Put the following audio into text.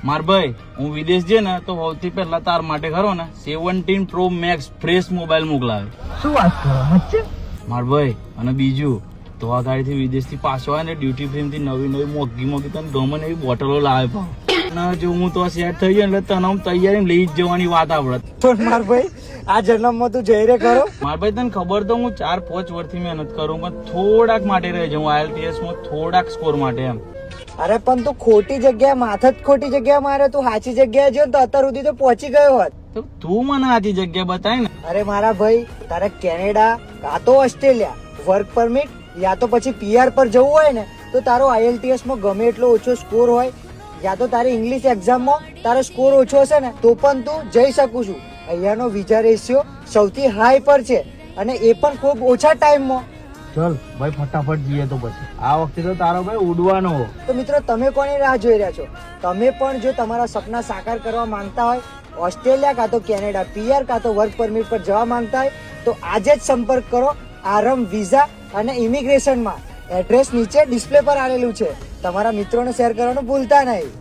માર ભાઈ હું વિદેશ જઈએ ને તો સૌથી પહેલા તાર માટે ખરો ને 17 Pro Max ફ્રેશ મોબાઈલ મોકલાવે. શું વાત કરો વચ્ચે? માર ભાઈ અને બીજું તો આ ગાડીથી વિદેશથી પાછો આવે ને ડ્યુટી ફ્રી થી નવી મોગી તને ગમે એવી બોટલો લાવે પાવ અને જો હું તો સેટ થઈ જાય એટલે તને હું તૈયારી લઈ જ જવાની વાત આવડત. પણ માર ભાઈ આ જન્મમાં તું જઈ રે ખરો? માર ભાઈ તને ખબર તો હું 4-5 વર્ષથી મહેનત કરું પણ થોડાક માટે રહી જાઉં IELTS માં થોડાક સ્કોર માટે એમ. અરે પણ તું ખોટી જગ્યાએ માથે જ ખોટી જગ્યાએ મારે, તું સાચી જગ્યાએ જો તો અત્યાર સુધી તો પહોંચી ગયો હોત. તો તું મને આજી જગ્યા બતાય ને. અરે મારા ભાઈ તારે કેનેડા કાં તો ઓસ્ટ્રેલિયા વર્ક પરમિટ યા તો પછી PR પર જવું હોય ને તો તારો IELTS માં ગમે એટલો ઓછો સ્કોર હોય યા તો તારી ઇંગ્લિશ એક્ઝામમાં તારો સ્કોર ઓછો હશે ને તો પણ તું જઈ શકું છું. અહીંયાનો વિઝા રેશિયો સૌથી હાઈ પર છે અને એ પણ ખૂબ ઓછા ટાઈમમાં. ચલ ભાઈ ફટાફટ જઈએ તો પછી આ વખતે તો તારો ભાઈ ઉડવાનો. તો મિત્રો તમે કોની રાહ જોઈ રહ્યા છો? તમે પણ જો તમારા સપના સાકાર કરવા માંગતા હોય, ઓસ્ટ્રેલિયા કાં તો કેનેડા PR કાં તો વર્ક પરમિટ પર જવા માંગતા હોય તો આજે જ સંપર્ક કરો આરમ વિઝા અને ઇમિગ્રેશનમાં. એડ્રેસ નીચે ડિસ્પ્લે પર આવેલું છે. તમારા મિત્રોને શેર કરવાનું ભૂલતા નહીં.